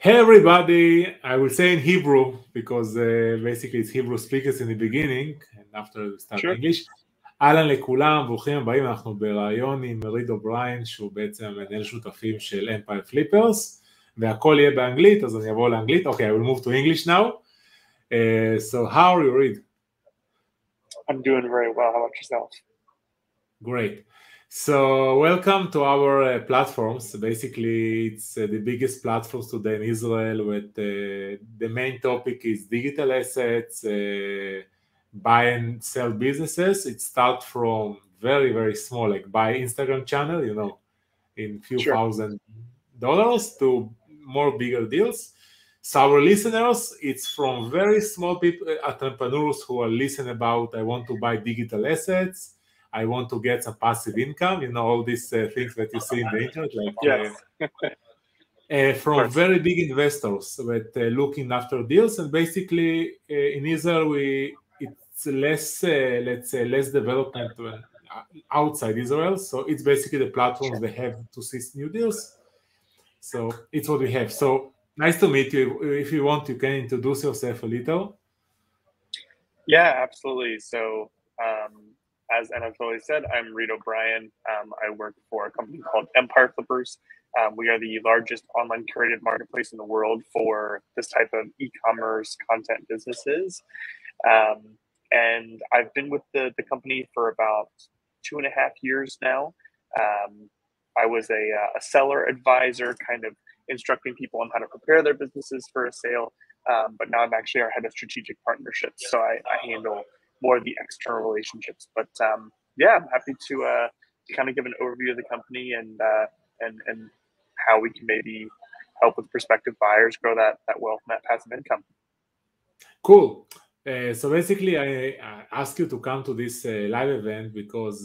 Hey everybody, I will say in Hebrew because basically it's Hebrew speakers in the beginning and after we start English. אהלן לכולם, ברוכים הבאים, אנחנו ברעיון עם ריד אובריין שהוא בעצם מנהל שותפים של אמפייר פליפרס והכל יהיה באנגלית, אז אני אעבור לאנגלית. Okay, I will move to English now. So how are you, Reed? I'm doing very well. How about yourself? Great. So welcome to our platforms. Basically, it's the biggest platforms today in Israel with the main topic is digital assets, buy and sell businesses. It starts from very, very small, like buy Instagram channel, you know, in few $1,000s to more bigger deals. So our listeners, it's from very small people, entrepreneurs who are listening about, I want to buy digital assets. I want to get some passive income, you know, all these things that you see in the internet, like from very big investors with looking after deals. And basically in Israel, it's less, let's say, less development outside Israel. So it's basically the platforms they have to see new deals. So it's what we have. So nice to meet you. If you want, you can introduce yourself a little. Yeah, absolutely. So, as Anatoly said, I'm Reed O'Brien. I work for a company called Empire Flippers. We are the largest online curated marketplace in the world for this type of e-commerce content businesses. And I've been with the company for about 2.5 years now. I was a seller advisor, kind of instructing people on how to prepare their businesses for a sale. But now I'm actually our head of strategic partnerships. So I handle more of the external relationships. But yeah, I'm happy to kind of give an overview of the company and how we can maybe help with prospective buyers grow that wealth and that passive income. Cool. So basically, I asked you to come to this live event because,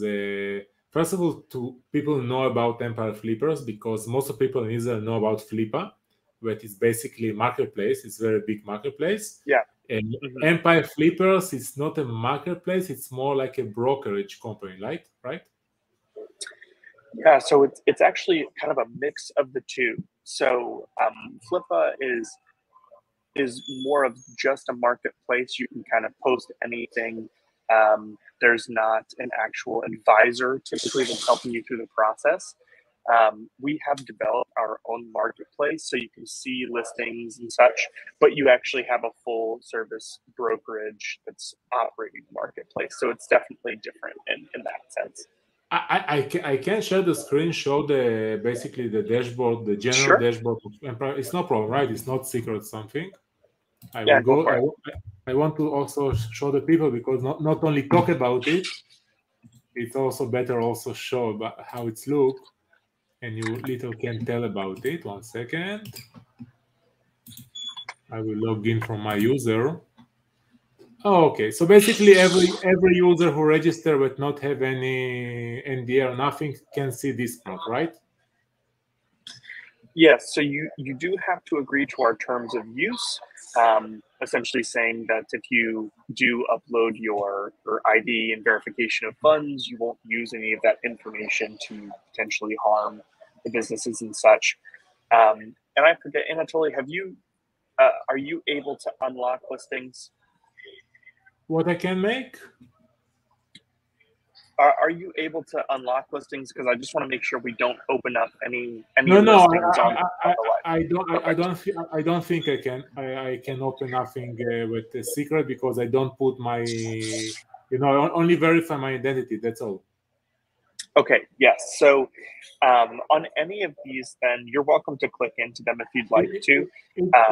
first of all, people know about Empire Flippers because most of people in Israel know about Flippa, but it's basically a marketplace. It's a very big marketplace. Yeah. And Empire Flippers, it's not a marketplace. It's more like a brokerage company, right? Yeah, so it's actually kind of a mix of the two. So Flippa is more of just a marketplace. You can kind of post anything. There's not an actual advisor typically that's helping you through the process. We have developed our own marketplace, so you can see listings and such, but you actually have a full service brokerage that's operating the marketplace. So it's definitely different in that sense. I can share the screen, show basically the dashboard, the general dashboard of Empire. It's no problem, right? It's not secret something. I want to also show the people because not only talk about it, it's also better also show about how it's look. And you little can tell about it. 1 second. I will log in from my user. Oh, okay. So basically, every user who register but not have any NDA or nothing can see this part, right? Yes. So you do have to agree to our terms of use. Essentially saying that if you do upload your ID and verification of funds, you won't use any of that information to potentially harm the businesses and such. And I forget, Anatoly, are you able to unlock listings? What I can make? Are you able to unlock listings? Because I just want to make sure we don't open up any No, listings I don't think I can. I can open nothing with the secret because I don't put my, only verify my identity. That's all. Okay. Yes. So on any of these, then you're welcome to click into them if you'd like to.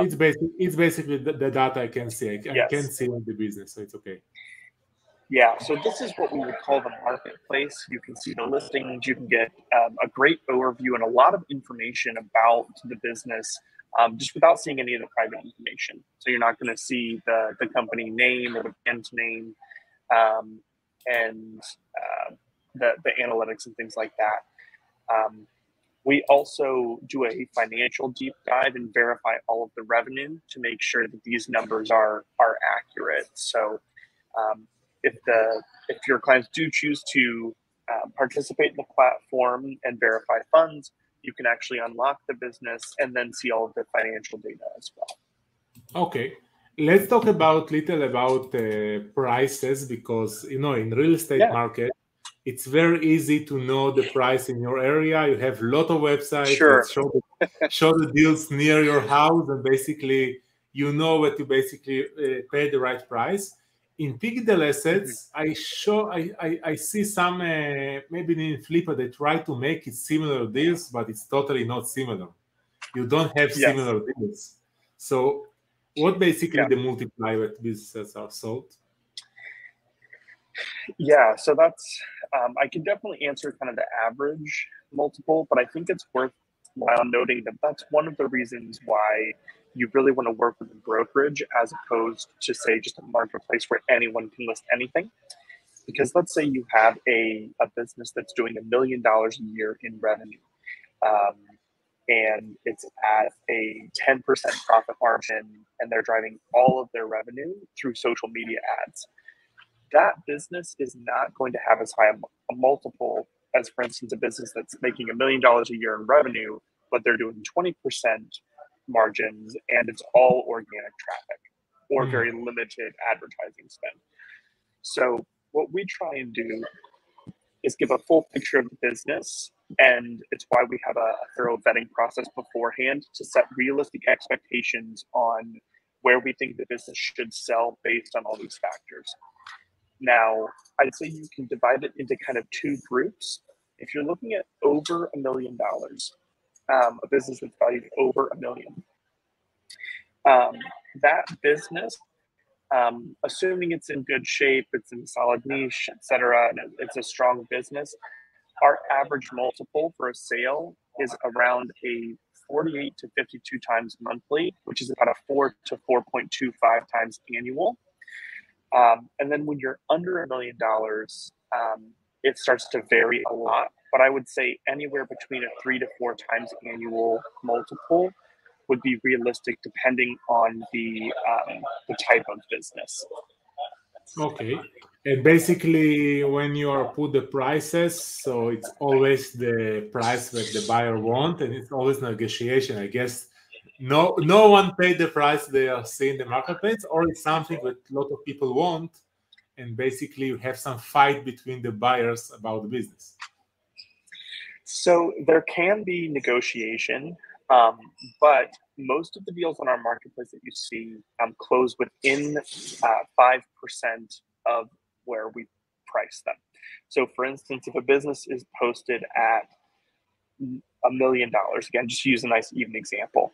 It's basically the data I can see. I can see on the business, so it's okay. Yeah, so this is what we would call the marketplace. You can see the listings, you can get a great overview and a lot of information about the business just without seeing any of the private information. So you're not going to see the company name or the brand name and the analytics and things like that. We also do a financial deep dive and verify all of the revenue to make sure that these numbers are accurate. So if your clients do choose to participate in the platform and verify funds, you can actually unlock the business and then see all of the financial data as well. Okay. Let's talk about prices, because in real estate market, it's very easy to know the price in your area. You have a lot of websites that show the deals near your house, and basically you know what you basically pay the right price. In digital assets, I see some maybe in Flipper they try to make it similar deals, but it's totally not similar. You don't have similar deals. So what basically the multiplier that businesses are sold? Yeah, so that's, I can definitely answer kind of the average multiple, but I think it's worthwhile noting that that's one of the reasons why you really want to work with a brokerage as opposed to, say, just a marketplace where anyone can list anything. Because let's say you have a business that's doing $1 million a year in revenue, and it's at a 10% profit margin, and they're driving all of their revenue through social media ads. That business is not going to have as high a multiple as, for instance, a business that's making $1 million a year in revenue, but they're doing 20% margins and it's all organic traffic or very limited advertising spend. So what we try and do is give a full picture of the business, and it's why we have a thorough vetting process beforehand to set realistic expectations on where we think the business should sell based on all these factors. Now, I'd say you can divide it into kind of two groups. If you're looking at over $1 million, a business that's valued over $1 million, that business, assuming it's in good shape, it's in a solid niche, etc., and it's a strong business, our average multiple for a sale is around a 48 to 52 times monthly, which is about a 4 to 4.25 times annual. And then when you're under $1 million, it starts to vary a lot. But I would say anywhere between a 3 to 4 times annual multiple would be realistic, depending on the type of business. Okay. And basically, when you are put the prices, so it's always the price that the buyer want, and it's always negotiation. I guess no one paid the price they are seeing in the marketplace, or it's something that a lot of people want, and basically you have some fight between the buyers about the business. So there can be negotiation, but most of the deals on our marketplace that you see close within 5% of where we price them. So for instance, if a business is posted at $1 million, again, just to use a nice even example,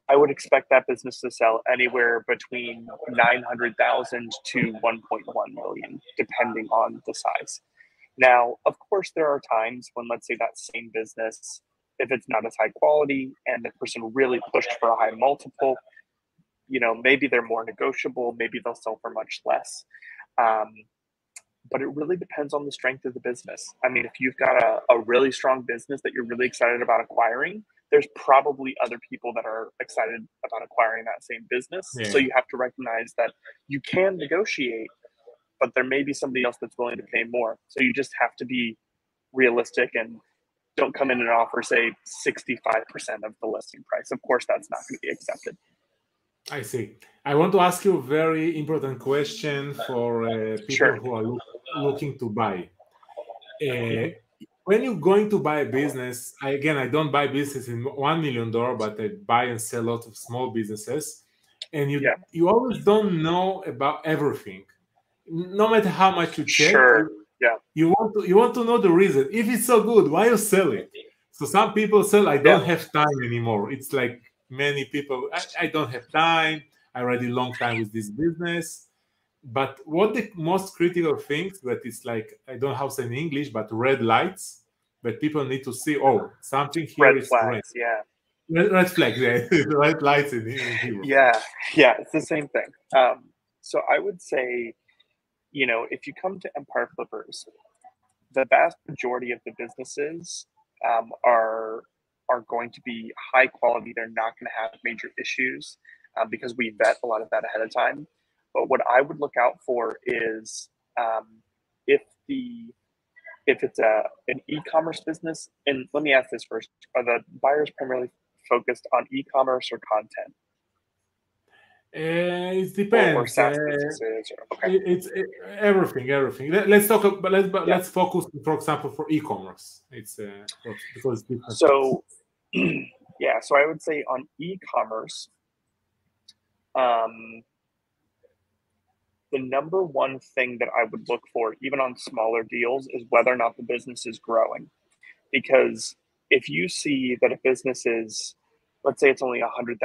I would expect that business to sell anywhere between 900,000 to 1.1 million, depending on the size. Now, of course, there are times when, let's say, that same business, if it's not as high quality and the person really pushed for a high multiple, maybe they're more negotiable, maybe they'll sell for much less. But it really depends on the strength of the business. I mean, if you've got a really strong business that you're really excited about acquiring, there's probably other people that are excited about acquiring that same business. Yeah. So you have to recognize that you can negotiate, but there may be somebody else that's willing to pay more. So you just have to be realistic and don't come in and offer, say, 65% of the listing price. Of course, that's not going to be accepted. I see. I want to ask you a very important question for people who are looking to buy. When you're going to buy a business, I don't buy business in $1 million, but I buy and sell a lot of small businesses. And you always don't know about everything. No matter how much you check, you want to know the reason. If it's so good, why you sell it? So some people sell, I don't have time anymore. It's like many people, I don't have time. I already long time with this business. But what the most critical things that is like, I don't know how to say in English, but red lights that people need to see, something here is flags, red flags, red lights in Hebrew. Yeah, it's the same thing. So I would say, if you come to Empire Flippers, the vast majority of the businesses are going to be high quality. They're not going to have major issues because we vet a lot of that ahead of time. But what I would look out for is if if it's an e-commerce business, and let me ask this first, are the buyers primarily focused on e-commerce or content? It depends. Or SaaS businesses? Okay. It's everything. Let's talk about, let's focus, for example, for e-commerce. It's because it's different. So, yeah, so I would say on e-commerce, the number one thing that I would look for, even on smaller deals, is whether or not the business is growing. Because if you see that a business is, let's say it's only $100,000,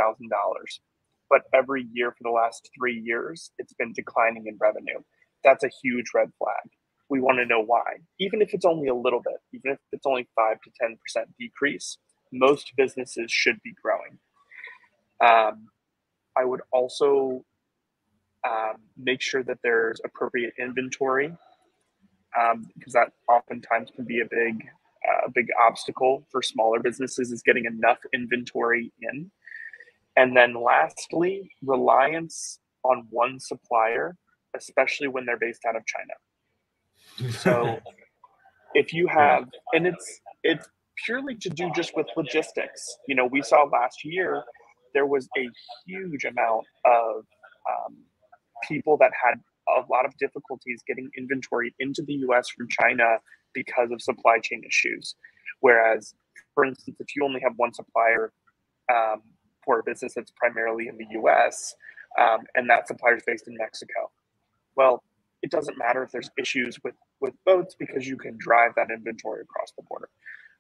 but every year for the last 3 years, it's been declining in revenue, that's a huge red flag. We want to know why. Even if it's only a little bit, even if it's only 5 to 10% decrease, most businesses should be growing. I would also make sure that there's appropriate inventory, because that oftentimes can be a big obstacle for smaller businesses, is getting enough inventory in. And then lastly, reliance on one supplier, especially when they're based out of China. So if you have, and it's purely to do just with logistics. You know, we saw last year, there was a huge amount of people that had a lot of difficulties getting inventory into the US from China because of supply chain issues. Whereas, for instance, if you only have one supplier for a business that's primarily in the US, and that supplier is based in Mexico, well, it doesn't matter if there's issues with boats, because you can drive that inventory across the border.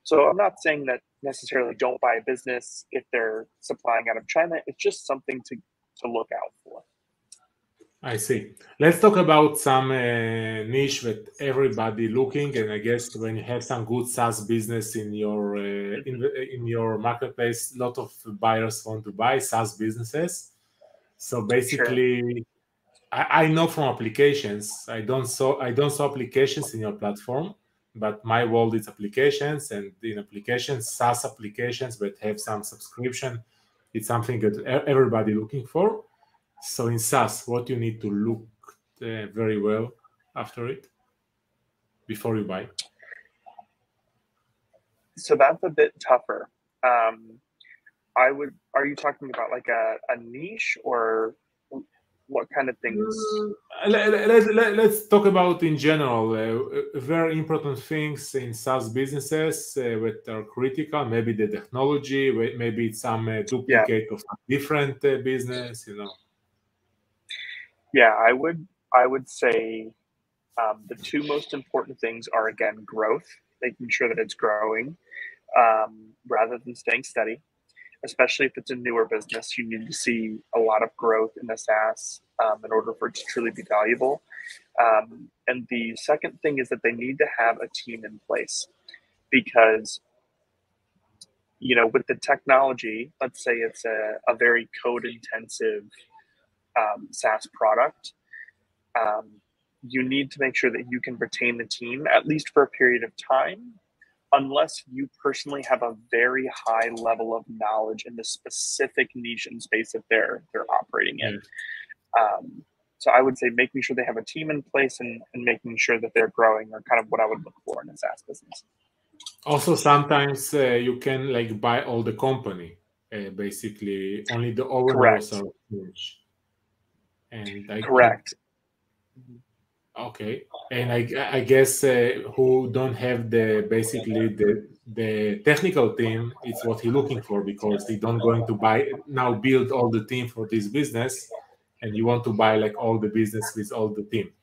So I'm not saying that necessarily don't buy a business if they're supplying out of China. It's just something to look out for. I see. Let's talk about some niche that everybody looking, and I guess when you have some good SaaS business in your marketplace, a lot of buyers want to buy SaaS businesses. So basically, sure. I know from applications. I don't saw applications in your platform, but my world is applications, and in applications, SaaS applications that have some subscription, it's something that everybody looking for. So in SaaS, what you need to look very well after it before you buy? So that's a bit tougher. Are you talking about like a niche, or what kind of things? Let's talk about in general very important things in SaaS businesses that are critical. Maybe the technology, maybe it's some duplicate of some different business, you know. Yeah, I would say the two most important things are, again, growth, making sure that it's growing rather than staying steady. Especially if it's a newer business, you need to see a lot of growth in the SaaS in order for it to truly be valuable. And the second thing is that they need to have a team in place, because, you know, with the technology, let's say it's a very code intensive SaaS product, you need to make sure that you can retain the team at least for a period of time, unless you personally have a very high level of knowledge in the specific niche and space that they're operating in. So I would say making sure they have a team in place and making sure that they're growing are kind of what I would look for in a SaaS business. Also, sometimes you can like buy all the company, basically only the owners are huge. And correct. Okay, and I guess who don't have basically the technical team, it's what he's looking for, because they don't going to build all the team for this business, and you want to buy like all the business with all the team.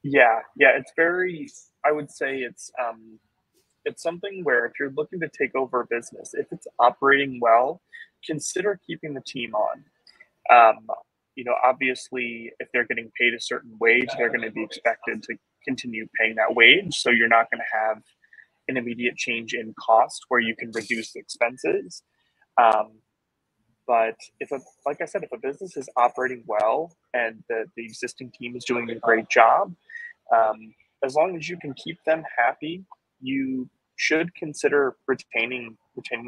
Yeah, it's very, I would say it's something where if you're looking to take over a business, if it's operating well, consider keeping the team on. You know, obviously, if they're getting paid a certain wage, they're going to be expected to continue paying that wage. So you're not going to have an immediate change in cost where you can reduce the expenses. But like I said, if a business is operating well and the existing team is doing a great job, as long as you can keep them happy, you should consider retaining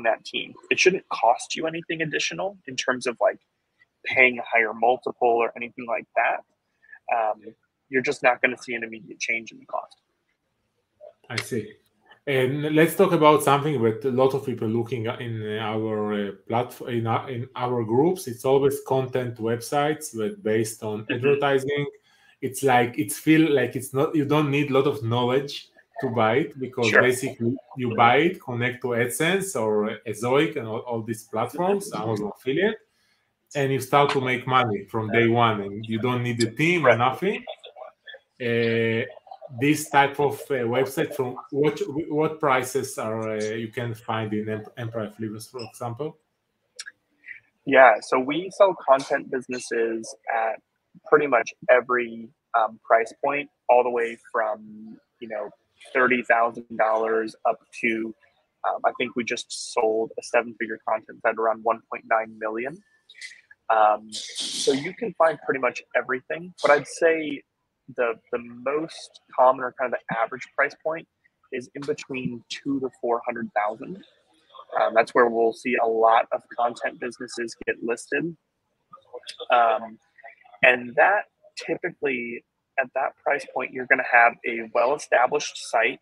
that team. It shouldn't cost you anything additional in terms of like paying a higher multiple or anything like that. You're just not going to see an immediate change in the cost. I see. And let's talk about something that a lot of people looking in our platform in our groups. It's always content websites that based on advertising. It's like it's feel like it's not, you don't need a lot of knowledge to buy it, because Sure. basically you buy it, connect to AdSense or Ezoic and all these platforms, Amazon affiliate, and you start to make money from day one, and you don't need a team or Right. nothing. This type of website, from what prices are you can find in Empire Flavors, for example? Yeah, so we sell content businesses at pretty much every price point, all the way from $30,000 up to I think we just sold a seven-figure content at around 1.9 million. So you can find pretty much everything, but I'd say the most common, or kind of the average price point, is in between 2 to 400,000. That's where we'll see a lot of content businesses get listed. And that typically, at that price point, you're going to have a well-established site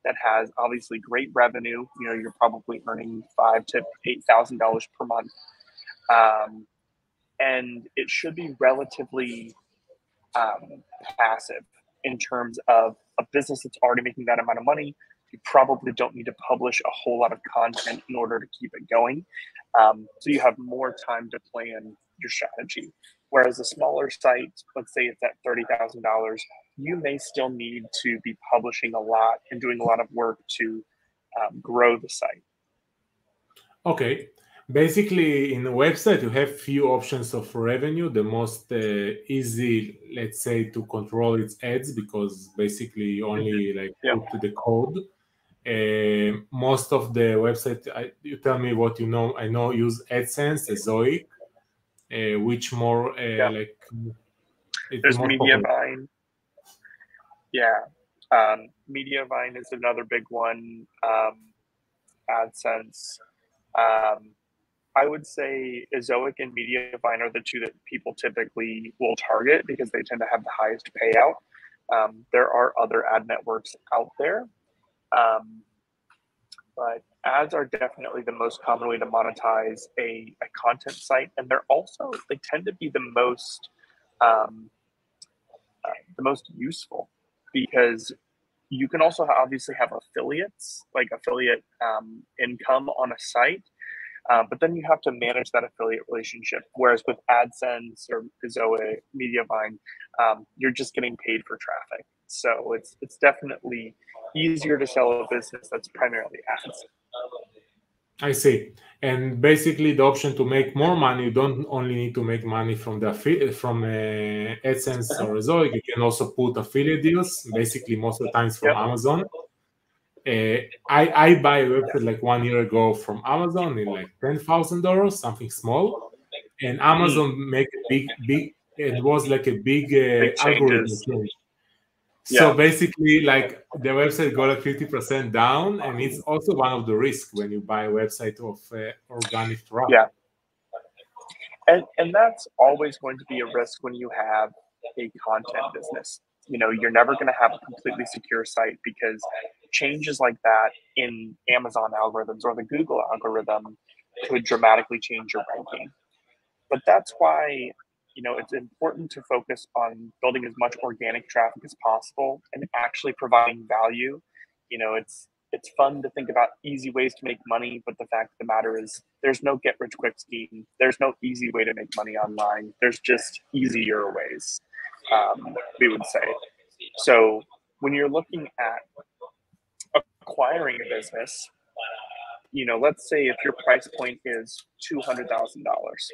that has obviously great revenue. You're probably earning $5,000 to $8,000 per month. And it should be relatively passive in terms of a business that's already making that amount of money. You probably don't need to publish a whole lot of content in order to keep it going. So you have more time to plan your strategy. Whereas a smaller site, let's say it's at $30,000, you may still need to be publishing a lot and doing a lot of work to grow the site. Okay. Basically, in a website, you have few options of revenue. The most easy, let's say, to control its ads, because basically you only put the code. Most of the website, you tell me what you know. I know use AdSense, Ezoic, which more like it's there's the most Mediavine. Yeah, Mediavine is another big one. AdSense. I would say Ezoic and Mediavine are the two that people typically will target because they tend to have the highest payout. There are other ad networks out there, but ads are definitely the most common way to monetize a content site, and they tend to be the most useful, because you can also obviously have affiliates, like affiliate income on a site. But then you have to manage that affiliate relationship. Whereas with AdSense or Ezoic, Mediavine, you're just getting paid for traffic. So it's definitely easier to sell a business that's primarily ads. I see. And basically, the option to make more money, you don't only need to make money from AdSense or Ezoic. You can also put affiliate deals, basically most of the times from Amazon. I buy a website like 1 year ago from Amazon in like $10,000, something small, and Amazon make a big. It was like a big algorithm change. So basically, like the website got like 50% down, and it's also one of the risks when you buy a website of organic traffic. Yeah, and that's always going to be a risk when you have a content business. You're never going to have a completely secure site, because changes like that in Amazon algorithms or the Google algorithm could dramatically change your ranking. But that's why it's important to focus on building as much organic traffic as possible and actually providing value. It's fun to think about easy ways to make money, but the fact of the matter is there's no get rich quick scheme. There's no easy way to make money online. There's just easier ways, we would say. So when you're looking at acquiring a business, let's say if your price point is $200,000,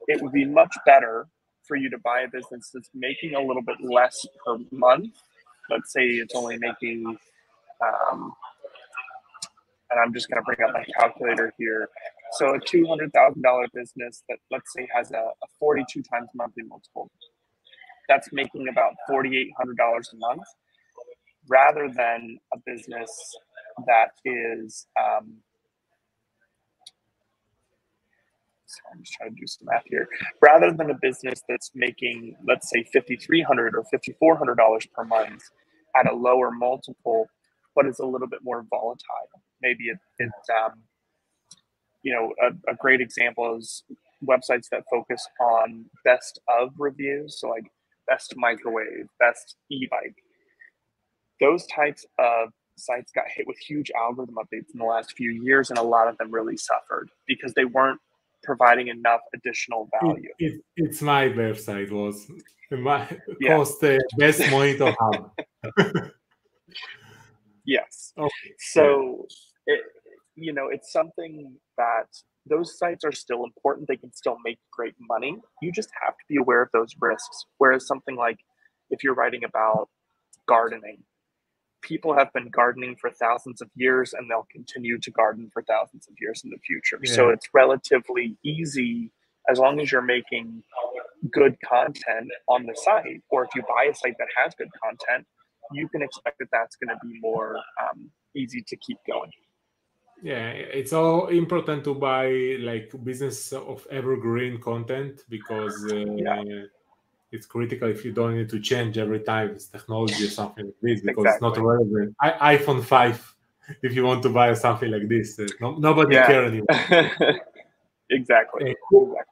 it would be much better for you to buy a business that's making a little bit less per month. Let's say it's only making, and I'm just going to bring up my calculator here. So a $200,000 business that, let's say, has a 42 times monthly multiple, that's making about $4,800 a month, rather than a business that is, so I'm just trying to do some math here. Rather than a business that's making, let's say, $5,300 or $5,400 per month at a lower multiple, but is a little bit more volatile. Maybe a great example is websites that focus on best of reviews, so like best microwave, best e-bike. Those types of sites got hit with huge algorithm updates in the last few years, and a lot of them really suffered because they weren't providing enough additional value. It's my website was cost best monitor hub. Yes. Okay. So it's something that those sites are still important. They can still make great money. You just have to be aware of those risks. Whereas something like if you're writing about gardening, people have been gardening for thousands of years and they'll continue to garden for thousands of years in the future. Yeah. So it's relatively easy as long as you're making good content on the site, or if you buy a site that has good content, you can expect that that's going to be more easy to keep going. Yeah, it's all important to buy like business of evergreen content because it's critical if you don't need to change every time it's technology or something like this because It's not relevant. iPhone 5, if you want to buy something like this, nobody cares anymore. Exactly.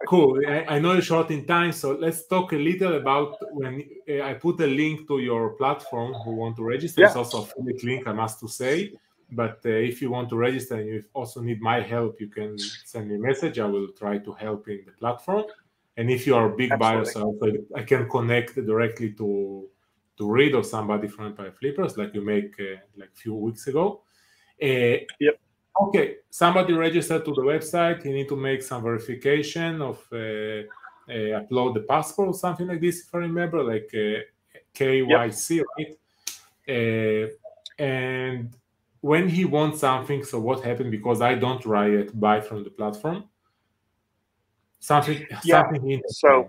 Cool. I know you're short in time, so let's talk a little about when I put a link to your platform who want to register. It's also a affiliate link, I must to say. But if you want to register and you also need my help, you can send me a message. I will try to help in the platform. And if you are a big buyer, so I can connect directly to Reed or somebody from Empire Flippers, like you make like a few weeks ago. Yep. Okay, somebody registered to the website. You need to make some verification of upload the passport or something like this, if I remember, like KYC, right? And when he wants something, so what happened? Because I don't buy from the platform. Something. So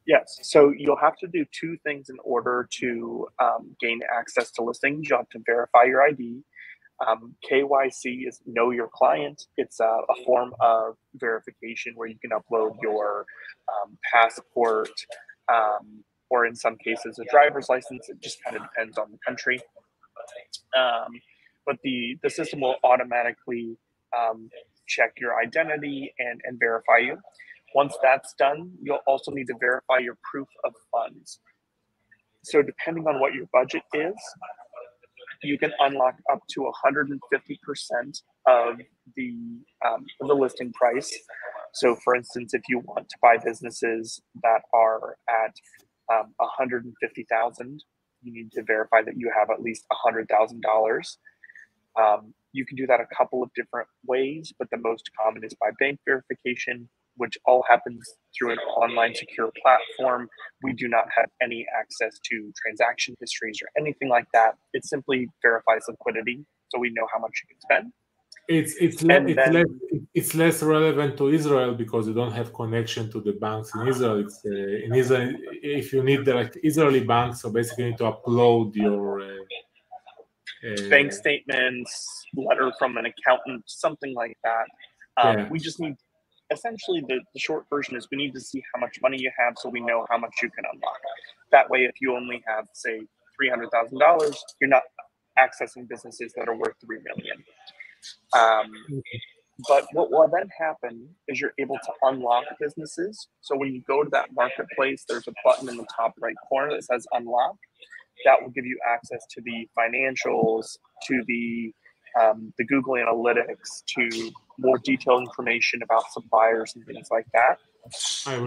yes, so you'll have to do two things in order to gain access to listings. You have to verify your ID. KYC is know your client. It's a form of verification where you can upload your passport, or in some cases a driver's license. It just kind of depends on the country. But the system will automatically check your identity and verify you. Once that's done, you'll also need to verify your proof of funds. So depending on what your budget is, you can unlock up to 150% of the listing price. So for instance, if you want to buy businesses that are at 150,000, you need to verify that you have at least $100,000. You can do that a couple of different ways, but the most common is by bank verification, which all happens through an online secure platform. We do not have any access to transaction histories or anything like that. It simply verifies liquidity, so we know how much you can spend. It's less relevant to Israel because you don't have connection to the banks in Israel. It's in Israel, if you need the like Israeli banks, so basically you need to upload your bank statements, letter from an accountant, something like that. We just need, essentially the short version is we need to see how much money you have so we know how much you can unlock. That way, if you only have, say, $300,000, you're not accessing businesses that are worth $3 million. But what will then happen is you're able to unlock businesses. So when you go to that marketplace, there's a button in the top right corner that says unlock. That will give you access to the financials, to the Google Analytics, to more detailed information about suppliers and things like that. I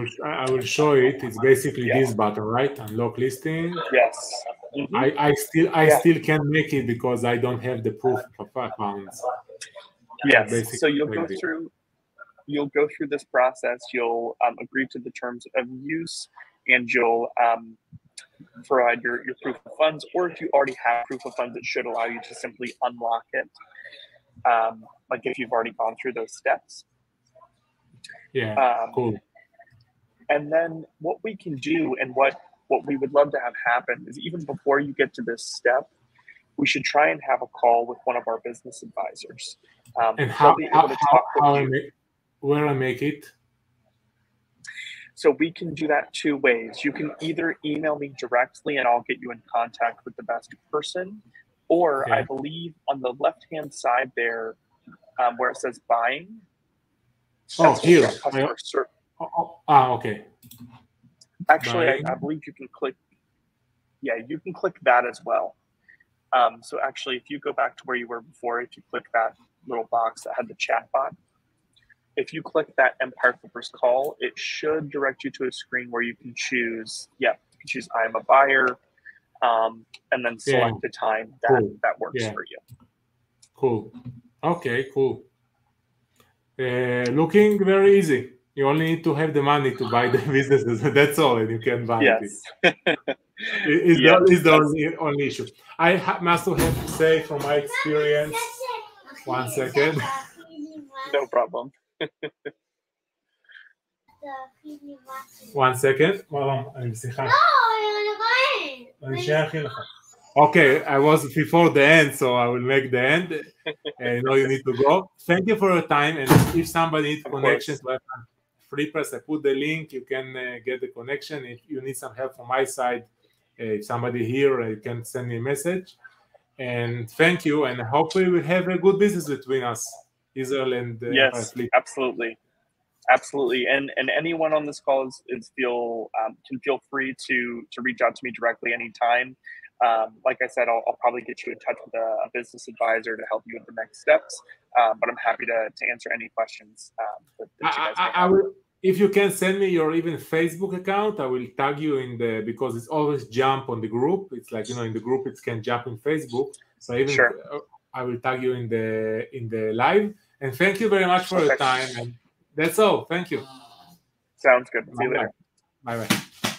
will show it. It's basically this button, right? Unlock listing. Yes. Mm-hmm. I still can't make it because I don't have the proof of funds. Yes. So you'll go through this process. You'll agree to the terms of use, and you'll provide your proof of funds, or if you already have proof of funds, it should allow you to simply unlock it. Like if you've already gone through those steps. Cool. And then what we can do, and what we would love to have happen, is even before you get to this step, we should try and have a call with one of our business advisors. And where I make it? So we can do that two ways. You can either email me directly and I'll get you in contact with the best person, Or Okay. I believe on the left-hand side there, where it says buying. Oh, here. Customer service. Okay. Actually, I believe you can click. Yeah, you can click that as well. So actually, if you go back to where you were before, if you click that little box that had the chat bot, if you click that Empire Flippers call, it should direct you to a screen where you can choose. Yeah, you can choose I'm a buyer, and then select the time that works for you. Cool. Okay, cool. Looking very easy. You only need to have the money to buy the businesses. That's all, and you can buy it. It's the only issue. I must have to say from my experience. 1 second. No problem. 1 second. Okay, I was before the end, so I will make the end. No, you need to go. Thank you for your time. And if somebody needs connection to Free Press, I put the link. You can get the connection. If you need some help from my side, if somebody here, you can send me a message. And thank you. And hopefully we'll have a good business between us, Israel and yes, absolutely. Absolutely, and anyone on this call can feel free to reach out to me directly anytime. Like I said, I'll probably get you in touch with a business advisor to help you with the next steps. But I'm happy to answer any questions that you guys may have. I will, if you can send me your even Facebook account, I will tag you in because it's always jump on the group. It's like in the group it can jump in Facebook. So I will tag you in the live. And thank you very much for your time. And that's all. Thank you. Sounds good. See you later. Bye-bye.